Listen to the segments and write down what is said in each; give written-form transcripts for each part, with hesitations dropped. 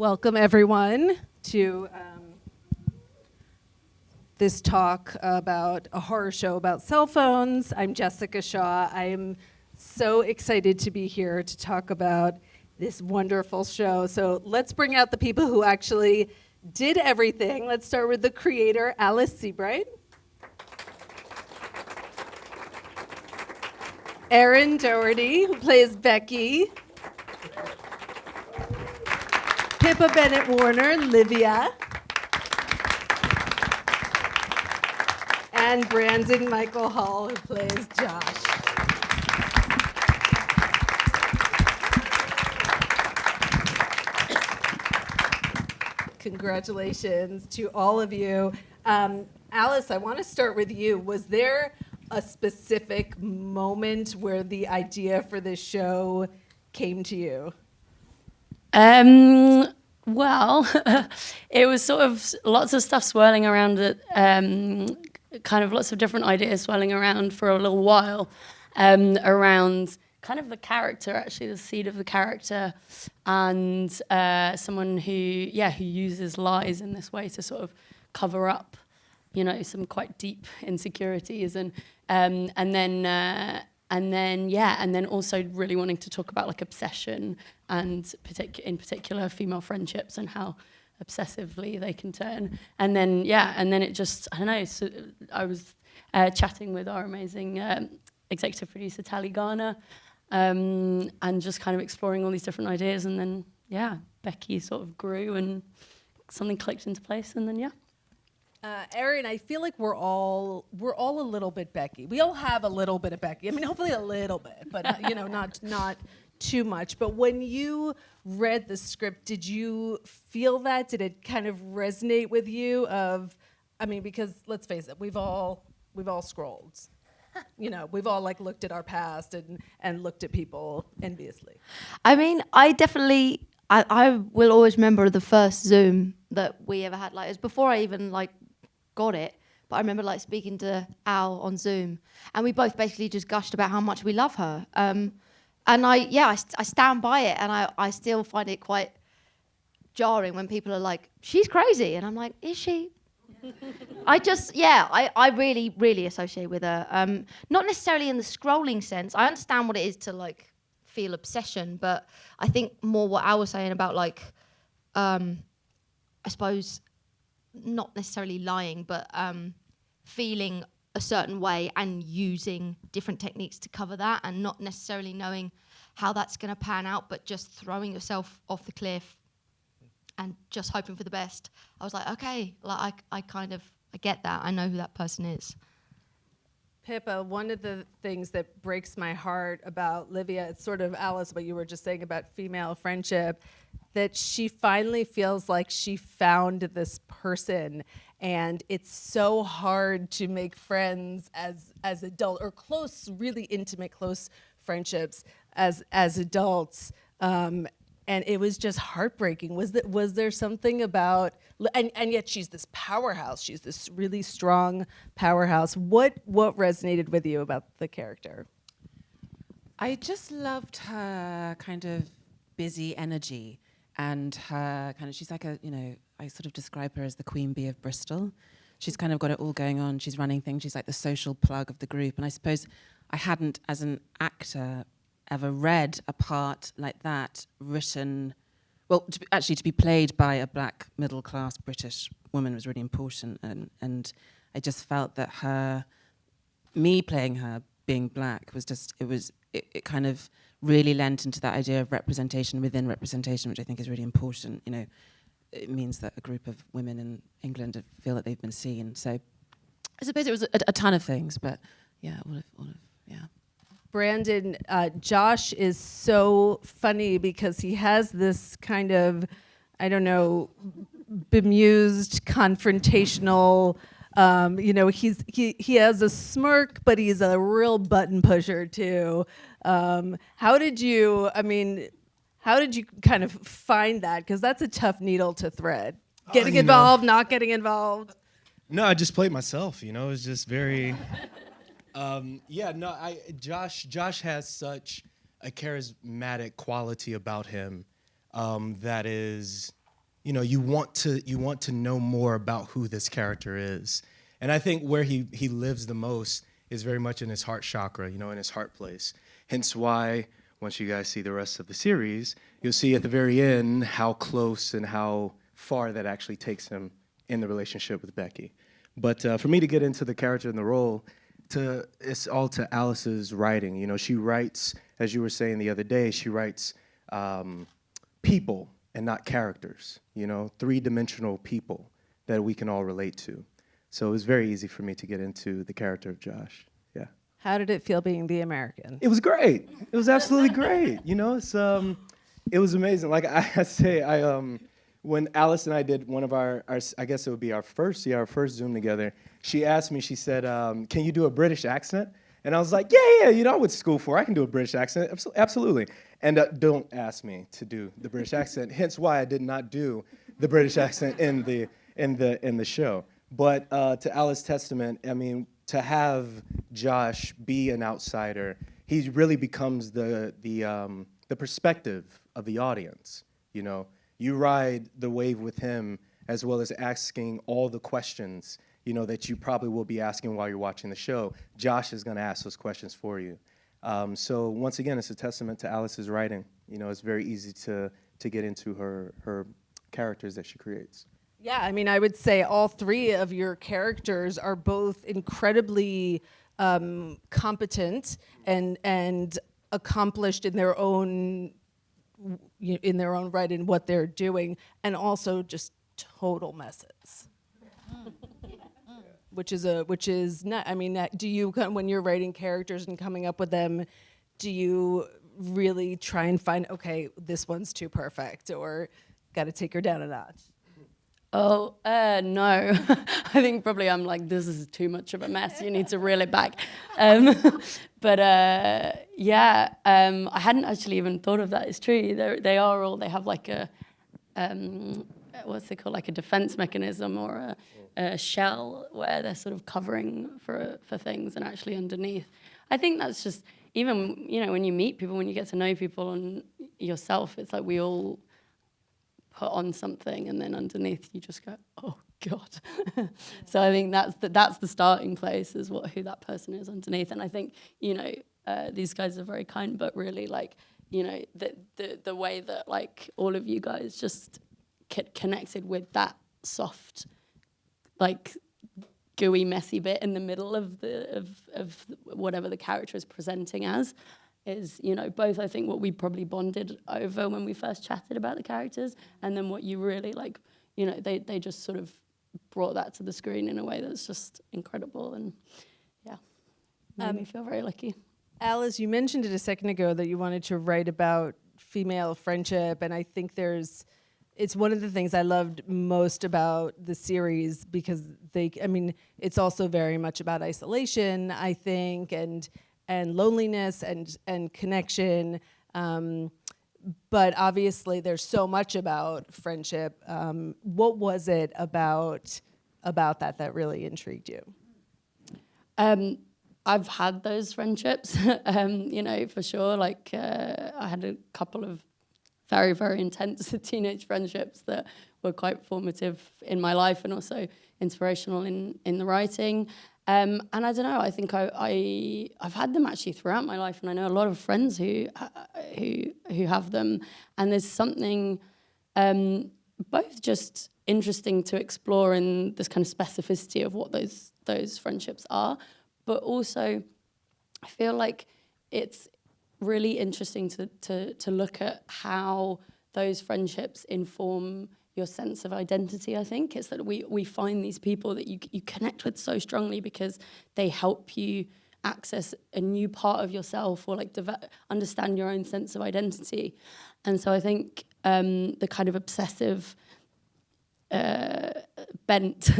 Welcome, everyone, to this talk about a horror show about cell phones. I'm Jessica Shaw. I am so excited to be here to talk about this wonderful show. So let's bring out the people who actually did everything. Let's start with the creator, Alice Seabright. Erin Doherty, who plays Becky. Pippa Bennett-Warner, Olivia. And Brandon Michael Hall, who plays Josh. Congratulations to all of you. Alice, I want to start with you. Was there a specific moment where the idea for this show came to you? Well, it was sort of lots of stuff swirling around it, kind of lots of different ideas swirling around for a little while, around kind of the character, actually, the seed of the character, and someone who uses lies in this way to sort of cover up, some quite deep insecurities, and then also really wanting to talk about like obsession and in particular female friendships and how obsessively they can turn. And then it just, I don't know, so I was chatting with our amazing executive producer, Tally Garner, and just kind of exploring all these different ideas. And then, Becky sort of grew and something clicked into place, and then, Erin, I feel like we're all a little bit Becky. We all have a little bit of Becky. I mean, hopefully a little bit, but not too much. But when you read the script, did you feel that? Did it kind of resonate with you? Because let's face it, we've all scrolled. We've all looked at our past and looked at people enviously. I mean, I will always remember the first Zoom that we ever had. It was before I even got it, but I remember speaking to Al on Zoom, and we both basically just gushed about how much we love her. And I stand by it, and I still find it quite jarring when people are like, "She's crazy," and I'm like, "Is she?" I really, really associate with her. Not necessarily in the scrolling sense. I understand what it is to feel obsession, but I think more what Al was saying about I suppose not necessarily lying, but feeling a certain way and using different techniques to cover that, and not necessarily knowing how that's going to pan out, but just throwing yourself off the cliff and just hoping for the best. I was like, okay, I get that. I know who that person is. Pippa, one of the things that breaks my heart about Olivia, it's sort of, Alice, what you were just saying about female friendship, that she finally feels like she found this person, and it's so hard to make friends as adult, or close, really intimate, close friendships as adults. And it was just heartbreaking. Was there something about, and yet she's this powerhouse. She's this really strong powerhouse. What resonated with you about the character? I just loved her kind of busy energy, and her kind of, she's like I sort of describe her as the queen bee of Bristol. She's kind of got it all going on. She's running things. She's like the social plug of the group. And I suppose I hadn't, as an actor, ever read a part like that written, to be played by a black middle-class British woman was really important, and I just felt that me playing her being black was just, it kind of really lent into that idea of representation within representation, which I think is really important. It means that a group of women in England feel that they've been seen. So I suppose it was a ton of things, but all of. Brandon, Josh is so funny because he has this kind of, bemused, confrontational, he has a smirk, but he's a real button pusher too. How did you kind of find that? Because that's a tough needle to thread. Getting involved, not getting involved. No, I just played myself, it was just very... Josh has such a charismatic quality about him that is you want to know more about who this character is. And I think where he lives the most is very much in his heart chakra, in his heart place. Hence why, once you guys see the rest of the series, you'll see at the very end how close and how far that actually takes him in the relationship with Becky. But for me to get into the character and the role, it's all to Alice's writing. She writes, as you were saying the other day, she writes people and not characters, three-dimensional people that we can all relate to. So it was very easy for me to get into the character of Josh. Yeah. How did it feel being the American? It was great. It was absolutely great. It was amazing. Like I say, when Alice and I did one of our I guess it would be our first Zoom together, she asked me, she said, can you do a British accent? And I was like, yeah, I went to school for it. I can do a British accent, absolutely. And don't ask me to do the British accent, hence why I did not do the British accent in the show. But to Alice's testament, I mean, to have Josh be an outsider, he really becomes the perspective of the audience. You ride the wave with him, as well as asking all the questions that you probably will be asking while you're watching the show. Josh is going to ask those questions for you. So once again, it's a testament to Alice's writing. It's very easy to get into her characters that she creates. Yeah, I mean, I would say all three of your characters are both incredibly competent and accomplished in their own right in what they're doing, and also just total messes. Which is not. I mean, do you, when you're writing characters and coming up with them, do you really try and find, okay, this one's too perfect, or got to take her down a notch? Oh, no. I think probably I'm like, this is too much of a mess. You need to reel it back. But yeah, I hadn't actually even thought of that. It's true. They have like a, what's it called? Like a defense mechanism or a shell where they're sort of covering for things, and actually underneath. I think that's just, even, when you meet people, when you get to know people and yourself, it's like we all put on something, and then underneath you just go, oh God. So I think that's the starting place, is who that person is underneath. And I think these guys are very kind, but really the way that like all of you guys just connected with that soft, like gooey, messy bit in the middle of whatever the character is presenting as, is, both, I think, what we probably bonded over when we first chatted about the characters, and then what you really like, they just sort of brought that to the screen in a way that's just incredible, and yeah, made me feel very lucky. Alice, you mentioned it a second ago that you wanted to write about female friendship, and I think it's one of the things I loved most about the series, because it's also very much about isolation, I think, and loneliness and connection, but obviously there's so much about friendship. What was it about that really intrigued you? I've had those friendships, for sure. Like I had a couple of very, very intense teenage friendships that were quite formative in my life, and also inspirational in the writing. And I don't know, I think I've had them actually throughout my life, and I know a lot of friends who have them. And there's something both just interesting to explore in this kind of specificity of what those friendships are, but also I feel like it's really interesting to look at how those friendships inform your sense of identity. I think it's that we find these people that you connect with so strongly because they help you access a new part of yourself, or like understand your own sense of identity. And so I think the kind of obsessive bent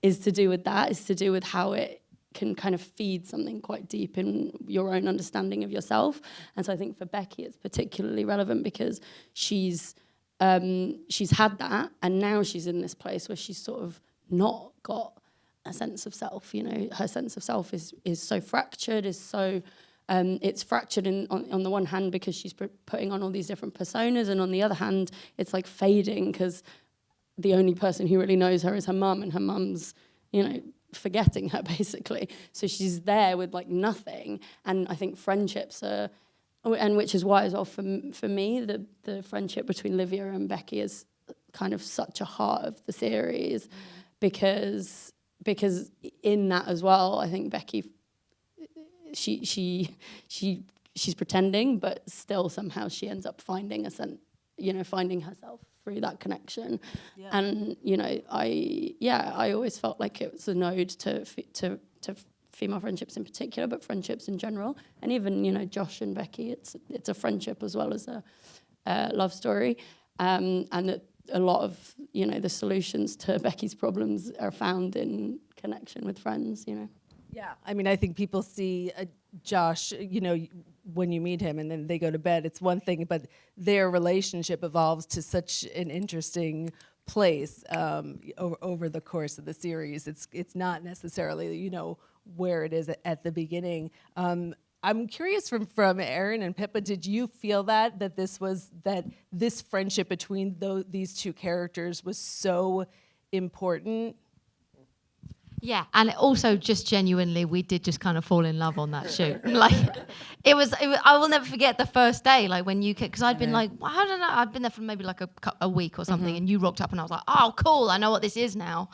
is to do with that, is to do with how it can kind of feed something quite deep in your own understanding of yourself. And so I think for Becky it's particularly relevant because she's had that, and now she's in this place where she's sort of not got a sense of self. Her sense of self is so fractured, it's fractured on the one hand because she's putting on all these different personas, and on the other hand it's like fading because the only person who really knows her is her mum, and her mum's, you know, forgetting her basically. So she's there with like nothing. And I think friendships are, and which is why as well for me, the friendship between Olivia and Becky is kind of such a heart of the series, because in that as well, I think Becky, she's pretending, but still somehow she ends up finding finding herself through that connection. Yeah. And I always felt like it was a node to female friendships in particular, but friendships in general, and even Josh and Becky, it's a friendship as well as a love story, and that a lot of the solutions to Becky's problems are found in connection with friends. Yeah, I mean, I think people see Josh, when you meet him and then they go to bed, it's one thing, but their relationship evolves to such an interesting place over the course of the series. It's not necessarily, where it is at the beginning. I'm curious from Erin and Pippa, did you feel that this friendship between these two characters was so important? Yeah, and also just genuinely, we did just kind of fall in love on that shoot. Like, it was. I will never forget the first day, like when you, because I'd been like, I don't know, I'd been there for maybe like a week or something, and you rocked up, and I was like, oh, cool, I know what this is now,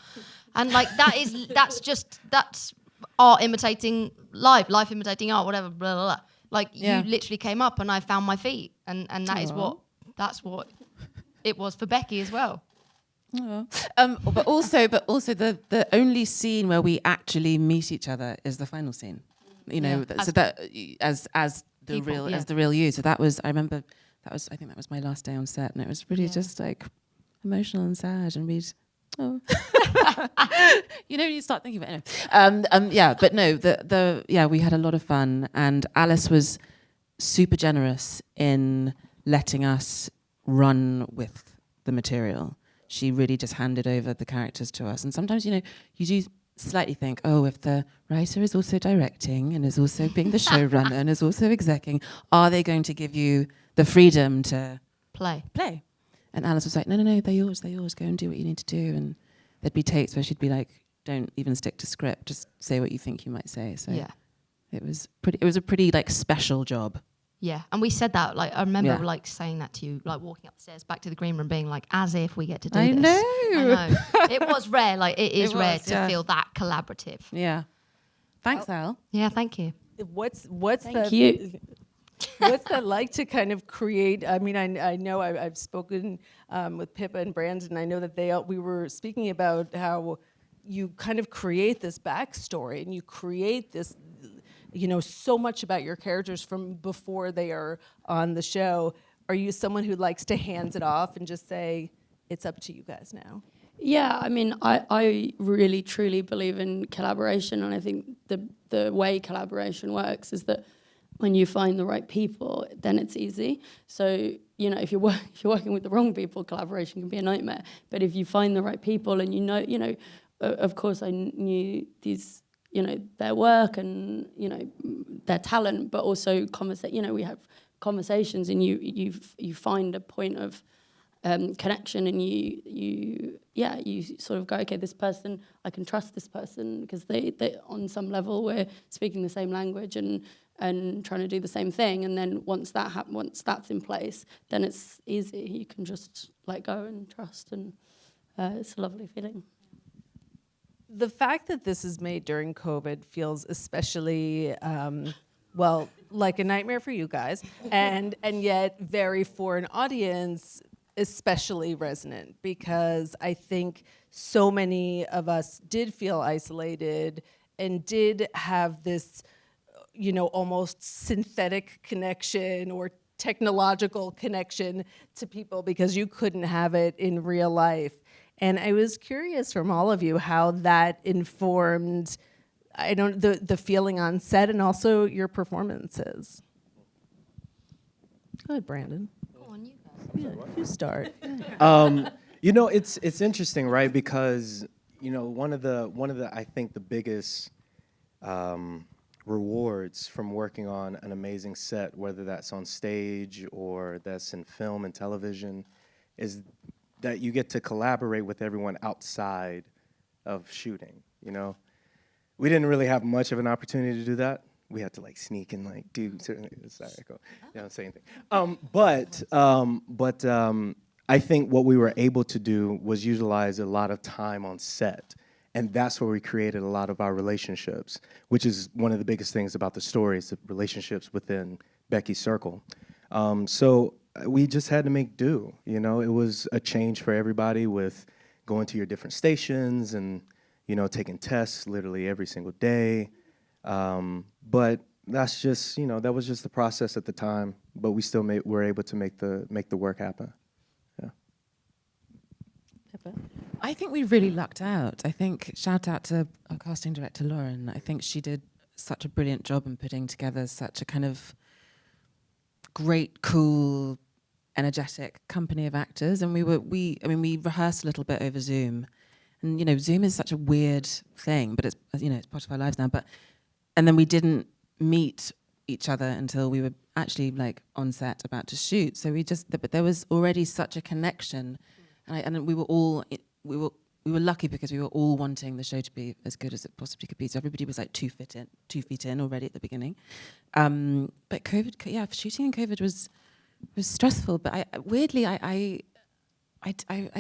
and like that's art imitating life imitating art, whatever, blah blah blah. Like you literally came up, and I found my feet, and that's what it was for Becky as well. But also the only scene where we actually meet each other is the final scene, so that as the real you. So that was, I remember I think that was my last day on set, and it was really just like emotional and sad, and you start thinking about it. But no, we had a lot of fun, and Alice was super generous in letting us run with the material. She really just handed over the characters to us. And sometimes, you do slightly think, if the writer is also directing and is also being the showrunner and is also executing, are they going to give you the freedom to play? And Alice was like, no, they're yours. Go and do what you need to do. And there'd be takes where she'd be like, don't even stick to script, just say what you think you might say. So it was a pretty like special job. Yeah, and we said that, like, I remember like saying that to you, like walking up the stairs back to the green room, being like, as if we get to do this. I know. It was rare, like it is rare to feel that collaborative. Yeah. Thanks, Al. Yeah, thank you. What's Thank you. What's that like to kind of create? I mean, I know I've spoken with Pippa and Brandon. I know that we were speaking about how you kind of create this backstory and you create this, so much about your characters from before they are on the show. Are you someone who likes to hands it off and just say, it's up to you guys now? Yeah, I mean, I really, truly believe in collaboration. And I think the way collaboration works is that when you find the right people, then it's easy. So, if you're working with the wrong people, collaboration can be a nightmare. But if you find the right people and of course I knew these, their work and, their talent, but also we have conversations and you find a point of connection, and you sort of go, okay, this person, I can trust this person because they on some level we're speaking the same language and trying to do the same thing. And then once that's in place, then it's easy. You can just let go and trust, and it's a lovely feeling. The fact that this is made during COVID feels especially, like a nightmare for you guys, and yet very for an audience, especially resonant, because I think so many of us did feel isolated and did have this, almost synthetic connection or technological connection to people because you couldn't have it in real life. And I was curious from all of you how that informed, the feeling on set and also your performances. Go ahead, Brandon. Go on, you guys. Yeah, you start. It's interesting, right? Because one of the I think the biggest rewards from working on an amazing set, whether that's on stage or that's in film and television, is that you get to collaborate with everyone outside of shooting, you know? We didn't really have much of an opportunity to do that. We had to like sneak and like do certain things. Sorry, don't say anything. But I think what we were able to do was utilize a lot of time on set. And that's where we created a lot of our relationships, which is one of the biggest things about the story is the relationships within Becky's circle. So we just had to make do, you know? It was a change for everybody with going to your different stations and, you know, taking tests literally every single day. But that's just, you know, that was just the process at the time. But we still were able to make the work happen. Yeah. Pippa? I think we really lucked out. I think shout out to our casting director, Lauren. I think she did such a brilliant job in putting together such a kind of great, cool, energetic company of actors. And we rehearsed a little bit over Zoom. And, you know, Zoom is such a weird thing, but it's, you know, it's part of our lives now. And then we didn't meet each other until we were actually like on set about to shoot. So but there was already such a connection. And we were lucky because we were all wanting the show to be as good as it possibly could be. So everybody was like 2 feet in already at the beginning. But COVID, shooting in COVID was stressful. But I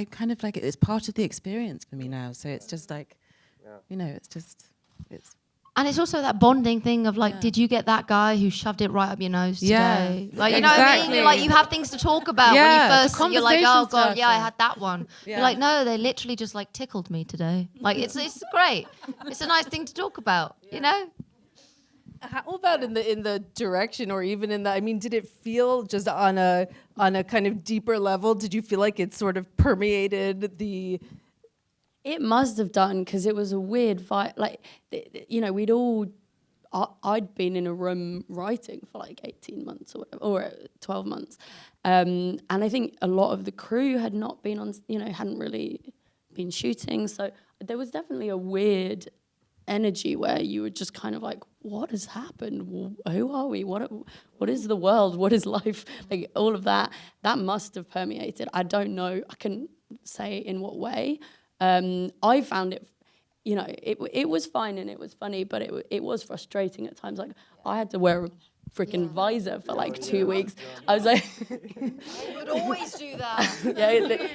kind of like it's part of the experience for me now. So it's just like, you know, it's. And it's also that bonding thing of like, did you get that guy who shoved it right up your nose today? Yeah. Like, you know what I mean? Like, you have things to talk about when you first, you're like, oh God, yeah, I had that one. Yeah. You're like, no, they literally just like tickled me today. Like, it's great. It's a nice thing to talk about, you know? How about in the direction or even in the, I mean, did it feel just on a kind of deeper level? Did you feel like it sort of permeated the... It must have done, because it was a weird vibe. Like, you know, I'd been in a room writing for like 18 months or whatever, or 12 months. And I think a lot of the crew had not been on, you know, hadn't really been shooting. So there was definitely a weird energy where you were just kind of like, what has happened? Who are we? What is the world? What is life? Like, all of that must have permeated. I don't know. I couldn't say in what way. I found it, you know, it was fine and it was funny, but it was frustrating at times. Like, I had to wear a freaking visor for like 2 weeks. I was like, I would always do that. yeah,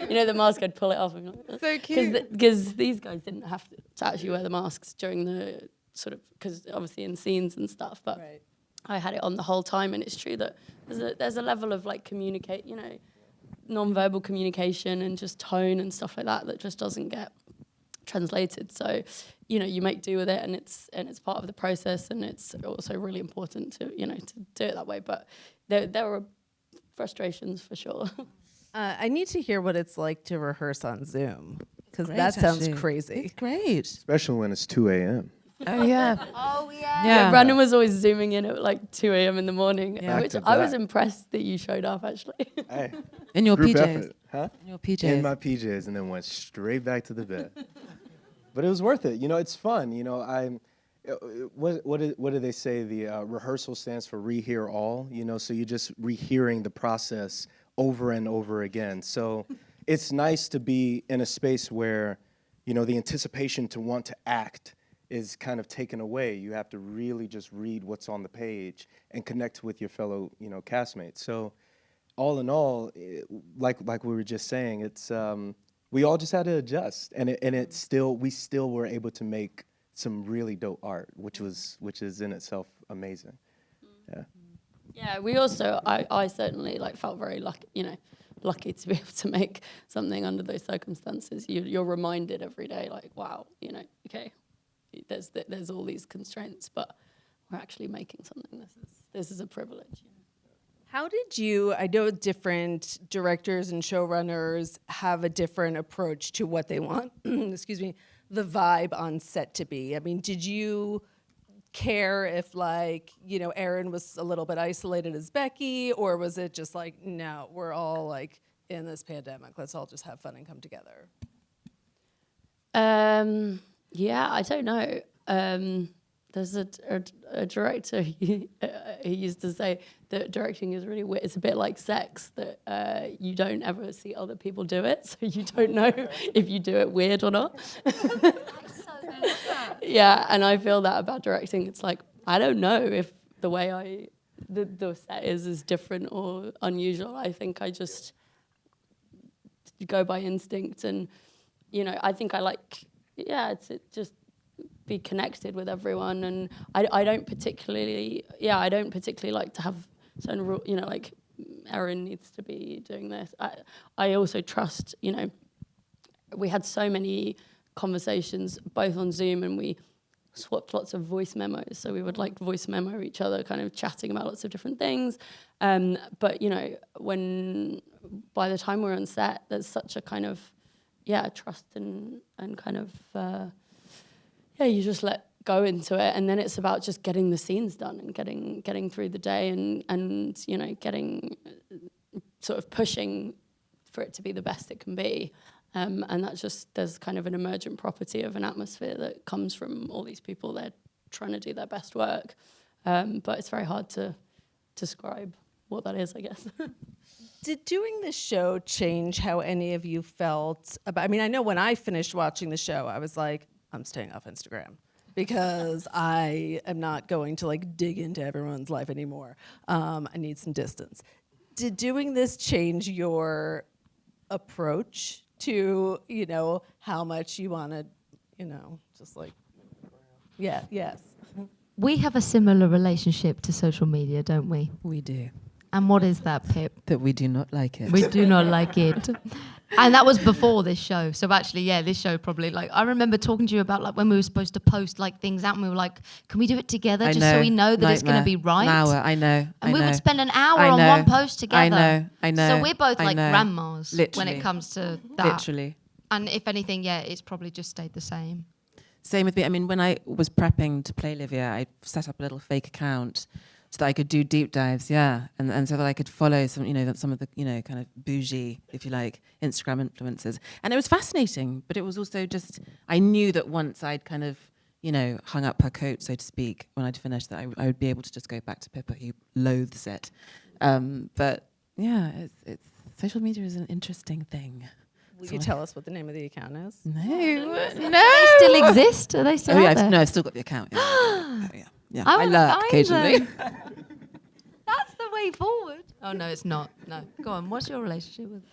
you know, the mask, I'd pull it off. So cute. Because these guys didn't have to actually wear the masks during the sort of, because obviously in scenes and stuff, but Right. I had it on the whole time. And it's true that there's a level of like communicate, you know, non-verbal communication and just tone and stuff like that just doesn't get translated. So, you know, you make do with it, and it's part of the process, and it's also really important to, you know, to do it that way. But there were frustrations for sure. I need to hear what it's like to rehearse on Zoom, because Great, that sounds actually. crazy. It's great. Especially when it's 2 a.m. Oh yeah. Oh, yeah. Yeah. Brandon was always zooming in at like 2 a.m. in the morning, Yeah. which Back to I was back. impressed that you showed up, actually. Hey, In your group PJs. effort, huh? In your PJs. In my PJs, and then went straight back to the bed. But it was worth it. You know, it's fun. You know, what do they say? The rehearsal stands for rehear all. You know, so you're just rehearing the process over and over again. So it's nice to be in a space where, you know, the anticipation to want to act is kind of taken away. You have to really just read what's on the page and connect with your fellow, you know, castmates. So all in all, like we were just saying, it's we all just had to adjust, and we still were able to make some really dope art, which is in itself amazing. Yeah. Yeah, we also, I certainly like felt very lucky to be able to make something under those circumstances. You're reminded every day, like, wow, you know, okay, there's all these constraints, but we're actually making something. This is a privilege. You know? How did you, I know different directors and showrunners have a different approach to what they want, excuse me, the vibe on set to be. I mean, did you care if, like, you know, Erin was a little bit isolated as Becky, or was it just like, no, we're all like in this pandemic, let's all just have fun and come together? Yeah, I don't know. there's a director he used to say that directing is really weird. It's a bit like sex, that you don't ever see other people do it, so you don't know if you do it weird or not. Yeah, and I feel that about directing. It's like, I don't know if the way the set is different or unusual. I think I just go by instinct, and I think I like, just be connected with everyone, and I don't particularly like to have certain like Erin needs to be doing this. I also trust, we had so many conversations both on Zoom, and we swapped lots of voice memos, so we would like voice memo each other, kind of chatting about lots of different things, but when by the time we're on set, there's such a kind of trust and kind of you just let go into it, and then it's about just getting the scenes done and getting through the day, and getting sort of pushing for it to be the best it can be. And that's just, there's kind of an emergent property of an atmosphere that comes from all these people. They're trying to do their best work, but it's very hard to describe what that is, I guess. Did doing this show change how any of you felt about? I mean, I know when I finished watching the show, I was like, I'm staying off Instagram because I am not going to like dig into everyone's life anymore. I need some distance. Did doing this change your approach to, how much you want to, just like, yes. We have a similar relationship to social media, don't we? We do. And what is that, Pip? That we do not like it. We do not like it. And that was before this show. So actually, this show probably, like, I remember talking to you about, like, when we were supposed to post, like, things out, and we were like, can we do it together just so we know that it's going to be right? An hour, I know. And we would spend an hour on one post together. I know. So we're both like grandmas when it comes to that. Literally. And if anything, it's probably just stayed the same. Same with me. I mean, when I was prepping to play Olivia, I set up a little fake account so that I could do deep dives, and so that I could follow some of the, kind of bougie, if you like, Instagram influencers. And it was fascinating, but it was also just, I knew that once I'd kind of, hung up her coat, so to speak, when I'd finished, that I would be able to just go back to Pippa, who loathes it. But it's social media is an interesting thing. Will you tell us what the name of the account is? No. Do they still exist? Are they still out there? I've still got the account. Yeah. I I lurk occasionally. That's the way forward. Oh, no, it's not. No. Go on. What's your relationship with?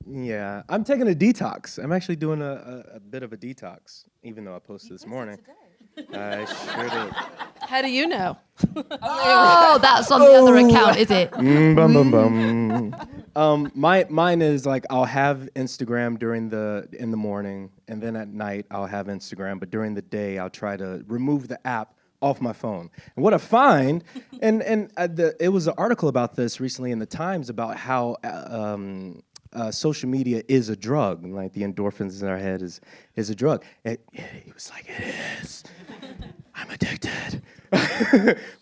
Yeah, I'm taking a detox. I'm actually doing a bit of a detox, even though I posted this morning. I sure did. How do you know? Oh, that's on the other account, is it? Mine is like, I'll have Instagram in the morning, and then at night I'll have Instagram, but during the day I'll try to remove the app off my phone. And what I find, it was an article about this recently in the Times about how social media is a drug, and like the endorphins in our head is a drug. He was like, it is. I'm addicted.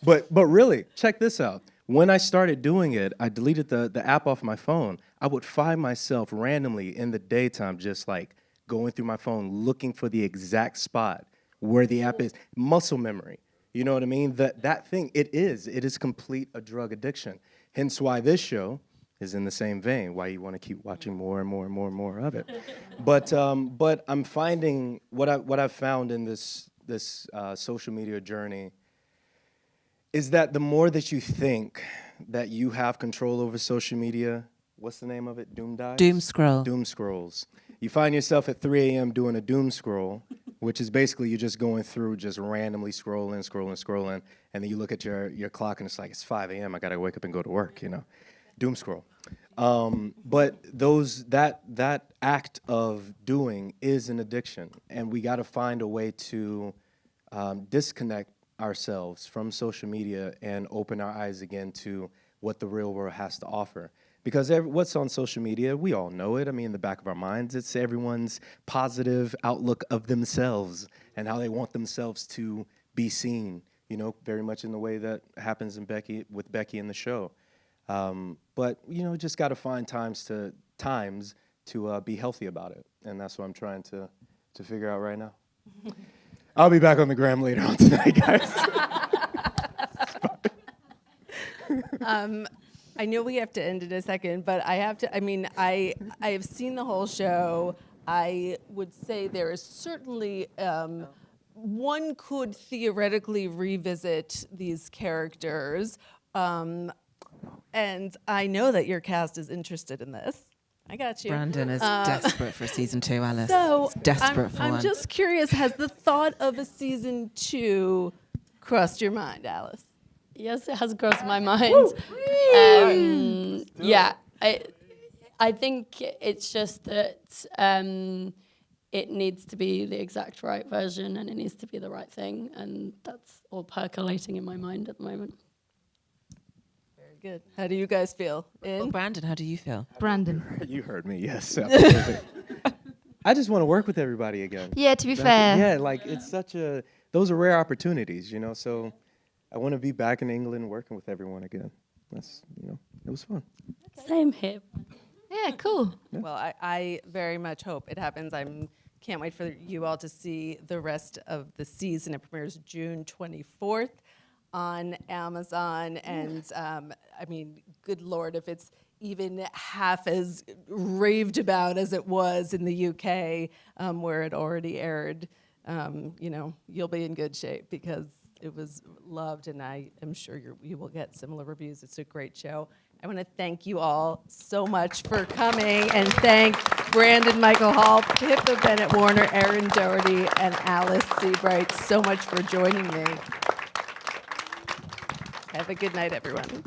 but really, check this out. When I started doing it, I deleted the app off my phone. I would find myself randomly in the daytime just like going through my phone looking for the exact spot where the app is. Muscle memory. You know what I mean? That thing, it is complete a drug addiction. Hence why this show is in the same vein, why you want to keep watching more and more and more and more of it. But I'm finding what I've found in this social media journey is that the more that you think that you have control over social media, what's the name of it? Doom dives? Doom scroll. Doom scrolls. You find yourself at 3 a.m. doing a doom scroll, which is basically you're just going through, just randomly scrolling, and then you look at your clock and it's like, it's 5 a.m. I gotta wake up and go to work, Doom scroll. But that act of doing is an addiction, and we gotta find a way to disconnect ourselves from social media and open our eyes again to what the real world has to offer. Because what's on social media, we all know it. I mean, in the back of our minds, it's everyone's positive outlook of themselves and how they want themselves to be seen, very much in the way that happens with Becky in the show. But, just got to find times to be healthy about it. And that's what I'm trying to figure out right now. I'll be back on the gram later on tonight, guys. I know we have to end in a second, but I have to. I mean, I have seen the whole show. I would say there is certainly one could theoretically revisit these characters, and I know that your cast is interested in this. I got you. Brandon is desperate for season 2, Alice. So He's desperate for I'm one. just curious, has the thought of a season 2 crossed your mind, Alice? Yes, it has crossed my mind. Yeah, I think it's just that it needs to be the exact right version and it needs to be the right thing, and that's all percolating in my mind at the moment. Very good. How do you guys feel? Well, Brandon, how do you feel? Brandon. You heard me, yes, absolutely. I just want to work with everybody again. Yeah, to be fair. Yeah, like it's those are rare opportunities, so I want to be back in England working with everyone again. That's, it was fun. Same here. Yeah, cool. Well, I very much hope it happens. Can't wait for you all to see the rest of the season. It premieres June 24th on Amazon. And I mean, good Lord, if it's even half as raved about as it was in the UK, where it already aired, you'll be in good shape because it was loved, and I am sure you will get similar reviews. It's a great show. I want to thank you all so much for coming, and thank Brandon Michael Hall, Pippa Bennett-Warner, Erin Doherty, and Alice Seabright so much for joining me. Have a good night, everyone.